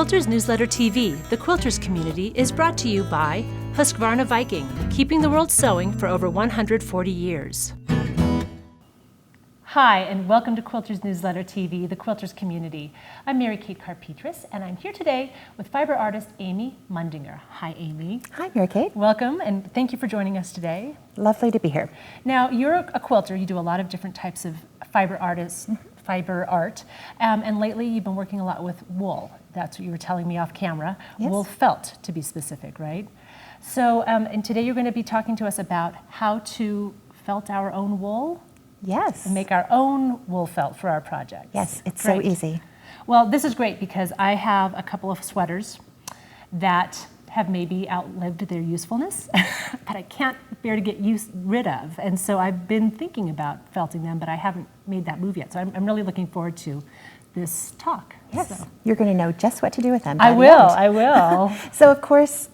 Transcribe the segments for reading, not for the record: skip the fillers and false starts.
Quilters Newsletter TV, the Quilters community, is brought to you by Husqvarna Viking, keeping the world sewing for over 140 years. Hi, and welcome to Quilters Newsletter TV, the Quilters community. I'm Mary Kate Karr-Petras, and I'm here today with fiber artist Amy Mundinger. Hi, Amy. Hi, Mary Kate. Welcome, and thank you for joining us today. Lovely to be here. Now, you're a quilter. You do a lot of different types of fiber art, and lately you've been working a lot with wool. That's what you were telling me off camera. Yes. Wool felt, to be specific, right? So, and today you're going to be talking to us about how to felt our own wool. Yes. And make our own wool felt for our project. Yes, it's Great. so easy. Well, this is great because I have a couple of sweaters that have maybe outlived their usefulness that I can't bear to get rid of. And so I've been thinking about felting them, but I haven't made that move yet. So I'm really looking forward to this talk. Yes, So. you're going to know just what to do with them. I will. So, of course,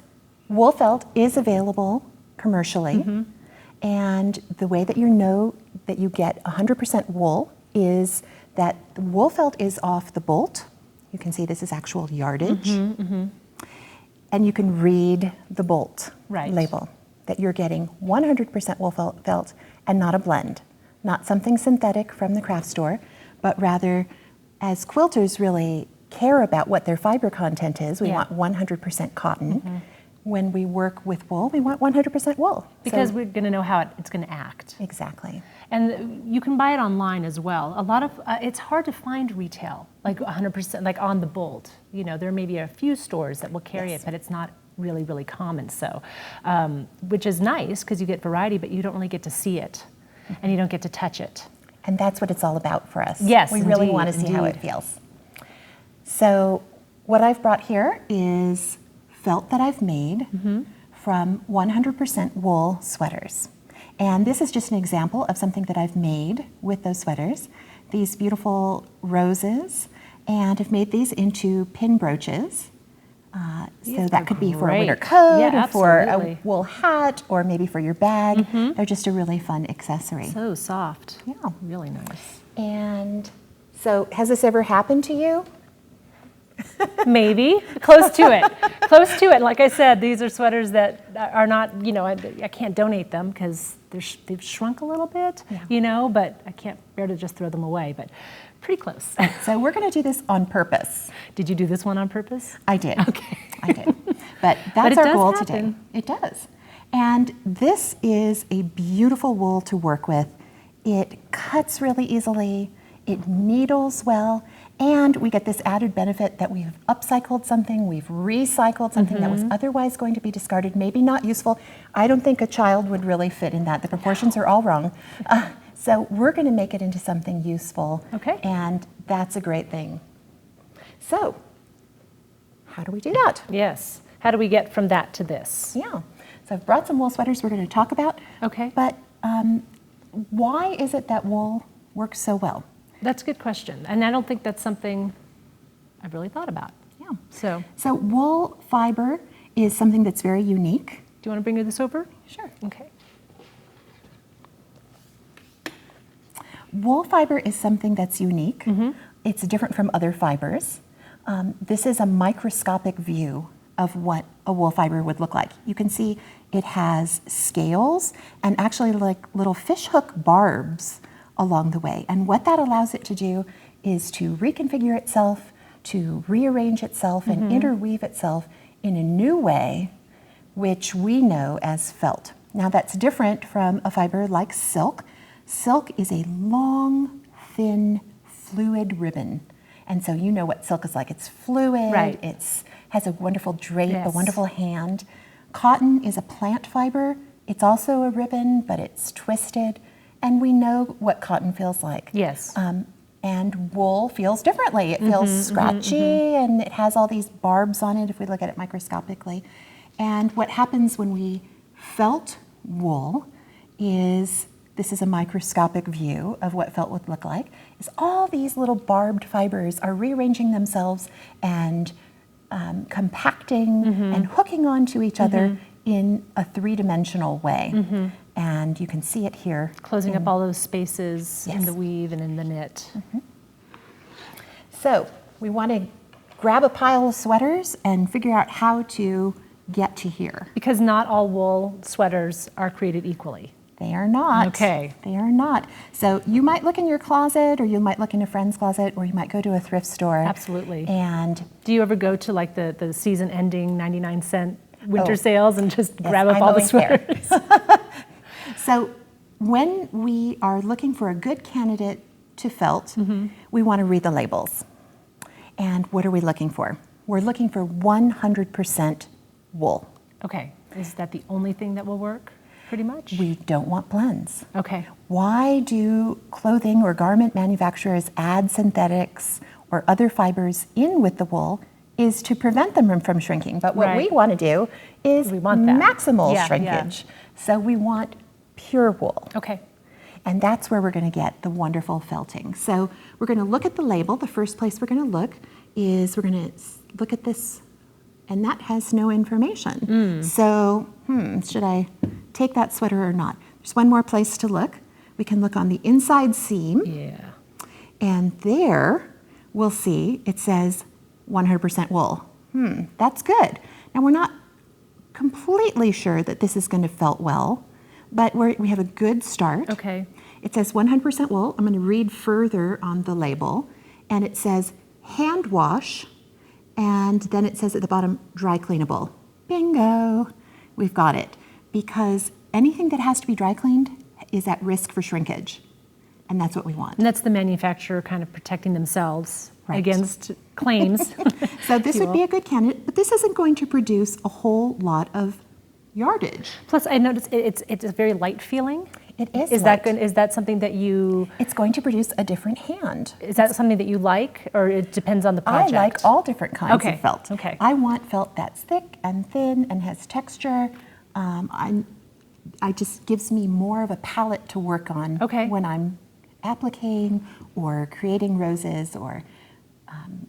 wool felt is available commercially. Mm-hmm. And the way that you know that you get 100% wool is that the wool felt is off the bolt. You can see this is actual yardage. Mm-hmm, mm-hmm. And you can read the bolt label that you're getting 100% wool felt and not a blend, not something synthetic from the craft store, but rather, as quilters really care about what their fiber content is, we want 100% cotton. Mm-hmm. When we work with wool, we want 100% wool. Because we're going to know how it's going to act. Exactly. And you can buy it online as well. A lot of, it's hard to find retail, like 100%, like on the bolt. You know, there may be a few stores that will carry it, but it's not really, really common. So, which is nice because you get variety, but you don't really get to see it, and you don't get to touch it. And that's what it's all about for us. Yes, we really want to see how it feels. So, what I've brought here is felt that I've made from 100% wool sweaters. And this is just an example of something that I've made with those sweaters. These beautiful roses, and I've made these into pin brooches. So that could be for a winter coat or for a wool hat or maybe for your bag. Mm-hmm. They're just a really fun accessory. So soft. Yeah. Really nice. And so has this ever happened to you? Maybe. Close to it. Close to it. Like I said, these are sweaters that are not, you know, I can't donate them because they've shrunk a little bit, you know, but I can't bear to just throw them away, but pretty close. So we're going to do this on purpose. Did you do this one on purpose? I did. Okay. I did. But that's our goal today. It does. And this is a beautiful wool to work with. It cuts really easily. It needles well. And we get this added benefit that we've upcycled something, we've recycled something that was otherwise going to be discarded, maybe not useful. I don't think a child would really fit in that. The proportions are all wrong. So we're going to make it into something useful. Okay. And that's a great thing. So how do we do that? Yes. How do we get from that to this? Yeah. So I've brought some wool sweaters we're going to talk about. Okay. But why is it that wool works so well? That's a good question. And I don't think that's something I've really thought about. Yeah. So wool fiber is something that's very unique. Do you want to bring this over? Sure. Okay. Wool fiber is something that's unique. Mm-hmm. It's different from other fibers. This is a microscopic view of what a wool fiber would look like. You can see it has scales and actually like little fishhook barbs along the way. And what that allows it to do is to reconfigure itself, to rearrange itself and interweave itself in a new way, which we know as felt. Now that's different from a fiber like silk. Silk is a long, thin, fluid ribbon. And so you know what silk is like. It's fluid, it has a wonderful drape, a wonderful hand. Cotton is a plant fiber. It's also a ribbon, but it's twisted. And we know what cotton feels like. Yes. And wool feels differently. It feels scratchy and it has all these barbs on it if we look at it microscopically. And what happens when we felt wool is, this is a microscopic view of what felt would look like, is all these little barbed fibers are rearranging themselves and compacting and hooking onto each other in a three-dimensional way. And you can see it here. Closing up all those spaces in the weave and in the knit. So we want to grab a pile of sweaters and figure out how to get to here. Because not all wool sweaters are created equally. They are not. Okay. They are not. So you might look in your closet, or you might look in a friend's closet, or you might go to a thrift store. Absolutely. And do you ever go to like the season ending 99-cent winter sales and just grab up I'm all the always there. sweaters? So when we are looking for a good candidate to felt, we want to read the labels. And what are we looking for? We're looking for 100% wool. Okay. Is that the only thing that will work, pretty much? We don't want blends. Okay. Why do clothing or garment manufacturers add synthetics or other fibers in with the wool? Is to prevent them from shrinking. But what we want to do is maximal shrinkage. So we want pure wool. Okay. And that's where we're going to get the wonderful felting. So we're going to look at the label. The first place we're going to look is we're going to look at this, and that has no information. So, should I take that sweater or not? There's one more place to look. We can look on the inside seam. Yeah. And there we'll see it says 100% wool. That's good. Now we're not completely sure that this is going to felt well, but we have a good start. Okay. It says 100% wool. I'm going to read further on the label, and it says hand wash, and then it says at the bottom, dry cleanable. Bingo! We've got it. Because anything that has to be dry cleaned is at risk for shrinkage, and that's what we want. And that's the manufacturer kind of protecting themselves against claims. So this would be a good candidate, but this isn't going to produce a whole lot of yardage. Plus, I noticed it's a very light feeling. It is. Is that good? Is that something that you? It's going to produce a different hand. Is that something that you like, or it depends on the project? I like all different kinds of felt. Okay. I want felt that's thick and thin and has texture. I just gives me more of a palette to work on when I'm appliquing or creating roses or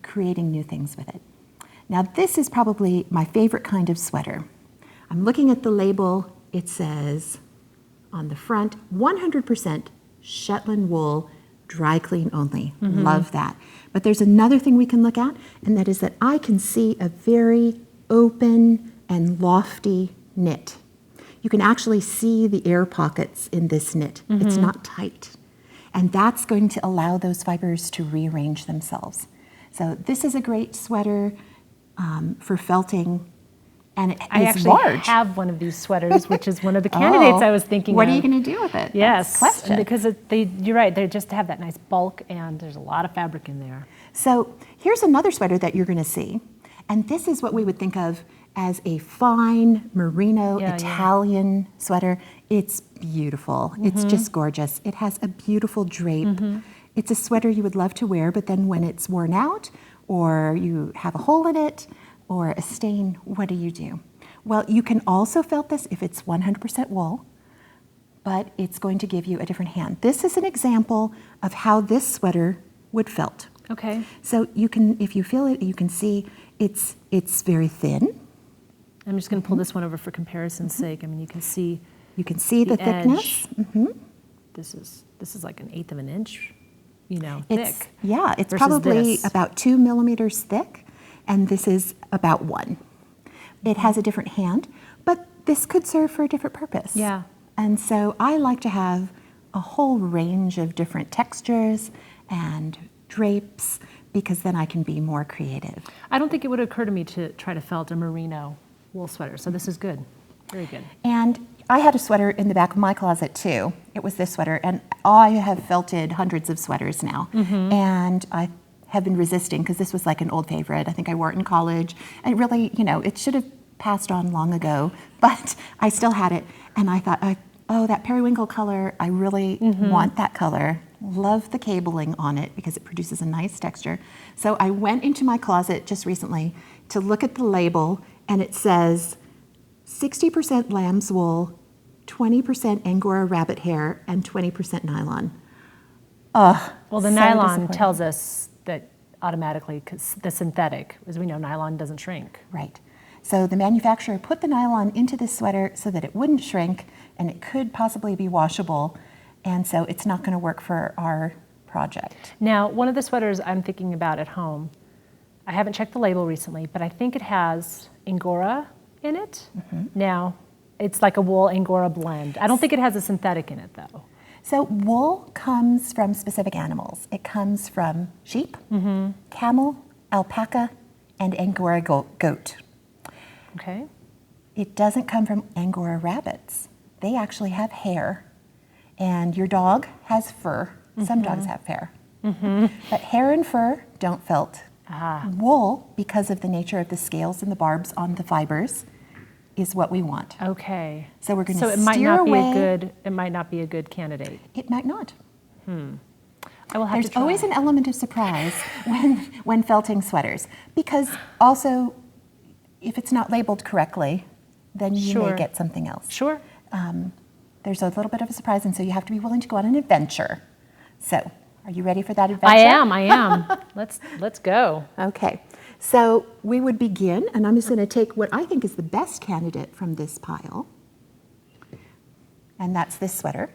creating new things with it. Now this is probably my favorite kind of sweater. I'm looking at the label. It says on the front, 100% Shetland wool, dry clean only. Love that. But there's another thing we can look at, and that is that I can see a very open and lofty knit. You can actually see the air pockets in this knit. It's not tight. And that's going to allow those fibers to rearrange themselves. So this is a great sweater for felting. And I actually have one of these sweaters, which is one of the candidates I was thinking What of. are you going to do with it? Yes, Question. because you're right, they just have that nice bulk, and there's a lot of fabric in there. So here's another sweater that you're going to see. And this is what we would think of as a fine merino Italian sweater. It's beautiful. It's just gorgeous. It has a beautiful drape. It's a sweater you would love to wear, but then when it's worn out or you have a hole in it, or a stain, what do? Well, you can also felt this if it's 100% wool, but it's going to give you a different hand. This is an example of how this sweater would felt. Okay. So you can, if you feel it, you can see it's very thin. I'm just going to pull this one over for comparison's sake. I mean, you can see the thickness. This is like 1/8 of an inch, thick. It's probably about 2 millimeters thick. And this is about 1. It has a different hand, but this could serve for a different purpose. Yeah. And so I like to have a whole range of different textures and drapes, because then I can be more creative. I don't think it would occur to me to try to felt a merino wool sweater, so this is good. Very good. And I had a sweater in the back of my closet too. It was this sweater, and I have felted hundreds of sweaters now. And I have been resisting, because this was like an old favorite. I think I wore it in college. And it really, it should have passed on long ago, but I still had it. And I thought, oh, that periwinkle color, I really want that color. Love the cabling on it because it produces a nice texture. So I went into my closet just recently to look at the label, and it says 60% lamb's wool, 20% Angora rabbit hair, and 20% nylon. Well, the nylon tells us that automatically, because the synthetic, as we know, nylon doesn't shrink. Right. So the manufacturer put the nylon into this sweater so that it wouldn't shrink, and it could possibly be washable, and so it's not going to work for our project. Now, one of the sweaters I'm thinking about at home, I haven't checked the label recently, but I think it has Angora in it. Now, it's like a wool Angora blend. I don't think it has a synthetic in it though. So wool comes from specific animals. It comes from sheep, camel, alpaca, and Angora goat. Okay. It doesn't come from Angora rabbits. They actually have hair. And your dog has fur. Some dogs have hair. But hair and fur don't felt. Wool, because of the nature of the scales and the barbs on the fibers, is what we want. Okay. So we're going to So it might not be a good candidate. It might not. I will have to There's try. always an element of surprise when felting sweaters, because also if it's not labeled correctly, then you may get something else. Sure. There's a little bit of a surprise, and so you have to be willing to go on an adventure. So, are you ready for that adventure? I am. Let's go. Okay. So we would begin, and I'm just going to take what I think is the best candidate from this pile, and that's this sweater.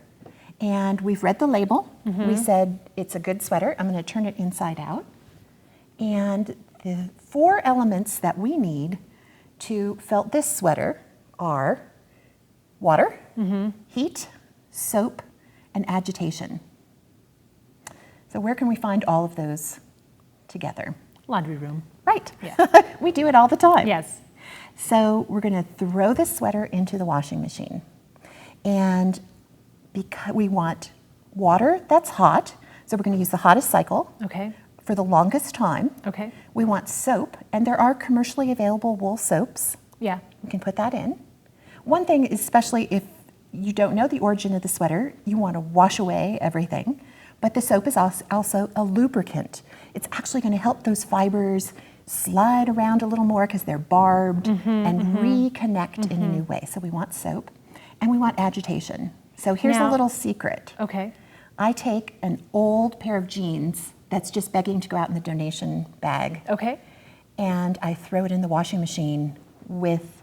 And we've read the label. We said it's a good sweater. I'm going to turn it inside out. And the 4 elements that we need to felt this sweater are water, heat, soap, and agitation. So where can we find all of those together? Laundry room. Right. Yeah. We do it all the time. Yes. So we're going to throw this sweater into the washing machine. And because we want water that's hot, so we're going to use the hottest cycle Okay. for the longest time. Okay. We want soap, and there are commercially available wool soaps. Yeah. We can put that in. One thing, especially if you don't know the origin of the sweater, you want to wash away everything. But the soap is also a lubricant. It's actually going to help those fibers slide around a little more because they're barbed and reconnect in a new way. So we want soap, and we want agitation. So here's a little secret. Okay. I take an old pair of jeans that's just begging to go out in the donation bag. Okay. And I throw it in the washing machine with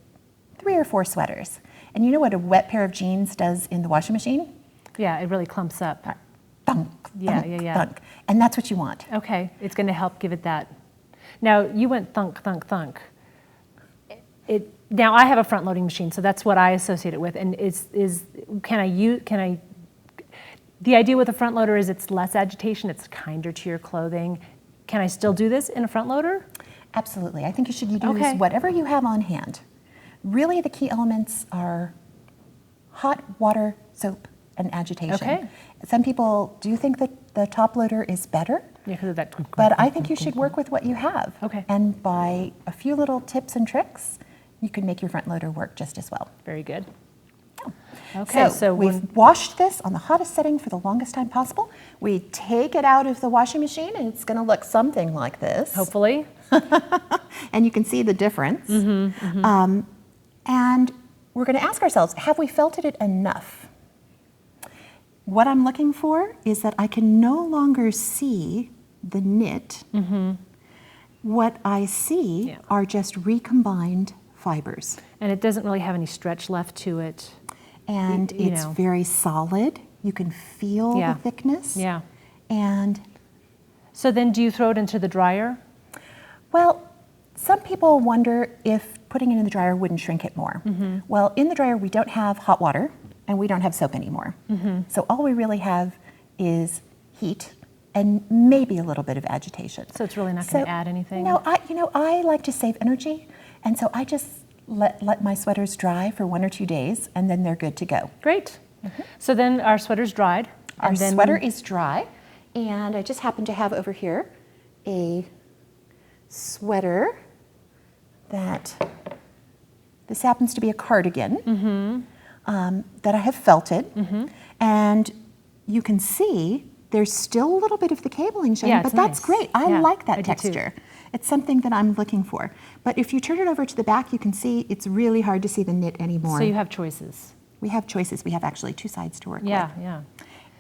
3 or 4 sweaters. And you know what a wet pair of jeans does in the washing machine? Yeah, it really clumps up. Thunk, Yeah, thunk, yeah. thunk. And that's what you want. Okay, it's going to help give it that. Now, you went thunk, thunk, thunk. Now, I have a front-loading machine, so that's what I associate it with. And the idea with a front loader is it's less agitation, it's kinder to your clothing. Can I still do this in a front loader? Absolutely. I think you should use whatever you have on hand. Really, the key elements are hot water, soap, and agitation. Okay. Some people do think that the top loader is better. Yeah, because of that. But I think you should work with what you have. Okay. And by a few little tips and tricks, you can make your front loader work just as well. Very good. Okay, so we've washed this on the hottest setting for the longest time possible. We take it out of the washing machine, and it's going to look something like this. Hopefully. And you can see the difference. And we're going to ask ourselves, have we felted it enough? What I'm looking for is that I can no longer see the knit. What I see are just recombined fibers. And it doesn't really have any stretch left to it. And it's very solid. You can feel the thickness. Yeah. And so then do you throw it into the dryer? Well, some people wonder if putting it in the dryer wouldn't shrink it more. Well, in the dryer we don't have hot water and we don't have soap anymore. So all we really have is heat and maybe a little bit of agitation. So it's really not going to add anything? No, I like to save energy, and so I just let my sweaters dry for 1 or 2 days, and then they're good to go. Great. So then our sweater's dried. Our sweater is dry, and I just happen to have over here a sweater this happens to be a cardigan that I have felted, and you can see there's still a little bit of the cabling showing, but that's great. I like that texture. It's something that I'm looking for. But if you turn it over to the back, you can see it's really hard to see the knit anymore. So you have choices. We have choices. We have actually 2 sides to work with. Yeah.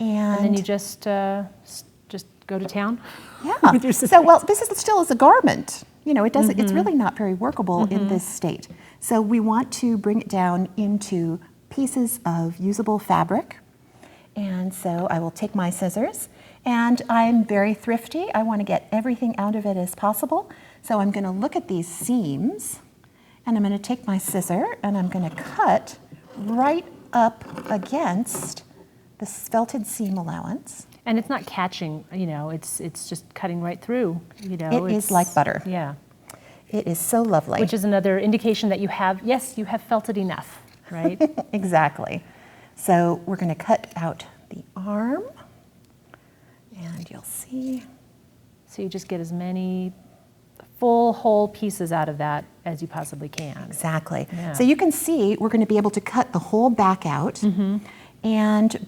And then you just go to town? Yeah. So, well, this still is a garment. You know, it's really not very workable in this state. So we want to bring it down into pieces of usable fabric. And so I will take my scissors, and I'm very thrifty. I want to get everything out of it as possible. So I'm going to look at these seams, and I'm going to take my scissor and I'm going to cut right up against the felted seam allowance. And it's not catching, it's just cutting right through, It is like butter. Yeah. It is so lovely. Which is another indication that you have felted enough, right? Exactly. So we're going to cut out the arm, and you'll see. So you just get as many full, whole pieces out of that as you possibly can. Exactly. Yeah. So you can see we're going to be able to cut the whole back out, and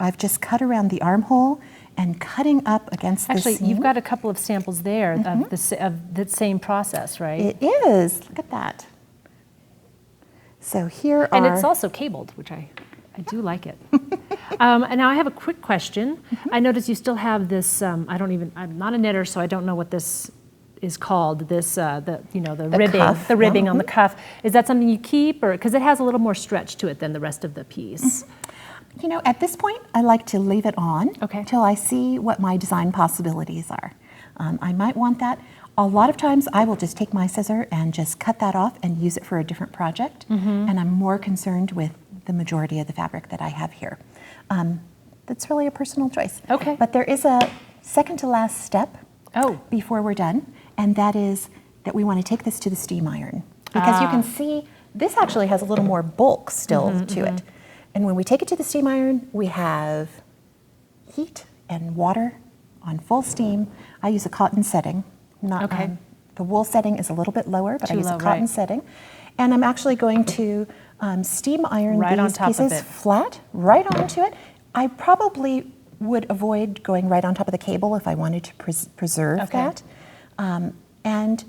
I've just cut around the armhole and cutting up against the seam. Actually, you've got a couple of samples there of the same process, right? It is. Look at that. So here And are... it's also cabled, which I do like it. And now I have a quick question. I notice you still have this, I'm not a knitter, so I don't know what this is called, this, the ribbing, cuff. the ribbing on the cuff. Is that something you keep, or, because it has a little more stretch to it than the rest of the piece? At this point, I like to leave it on Okay. till I see what my design possibilities are. I might want that. A lot of times I will just take my scissor and just cut that off and use it for a different project. And I'm more concerned with the majority of the fabric that I have here. That's really a personal choice. Okay. But there is a second to last step before we're done, and that is that we want to take this to the steam iron. Because you can see this actually has a little more bulk still to it. And when we take it to the steam iron, we have heat and water on full steam. I use a cotton setting. The wool setting is a little bit lower, but I use a cotton setting. And I'm actually going to steam iron these pieces flat right onto it. I probably would avoid going right on top of the cable if I wanted to preserve that. And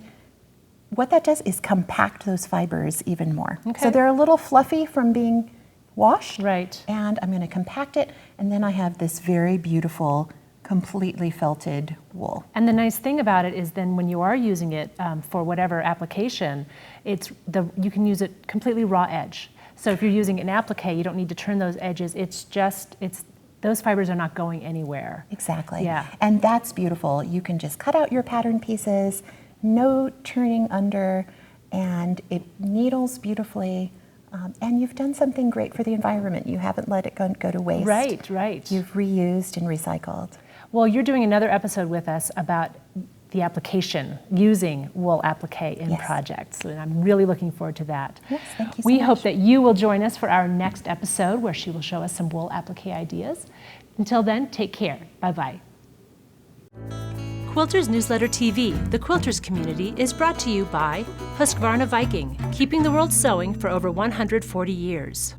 what that does is compact those fibers even more. So they're a little fluffy from being washed. Right. And I'm going to compact it, and then I have this very beautiful, completely felted wool. And the nice thing about it is then when you are using it for whatever application, you can use it completely raw edge. So if you're using an applique, you don't need to turn those edges. Those fibers are not going anywhere. Exactly. Yeah. And that's beautiful. You can just cut out your pattern pieces, no turning under, and it needles beautifully. And you've done something great for the environment. You haven't let it go to waste. Right, right. You've reused and recycled. Well, you're doing another episode with us about the application, using wool applique in projects. And I'm really looking forward to that. Yes, thank you so We much. hope that you will join us for our next episode where she will show us some wool applique ideas. Until then, take care. Bye-bye. Quilters Newsletter TV, the Quilters community, is brought to you by Husqvarna Viking, keeping the world sewing for over 140 years.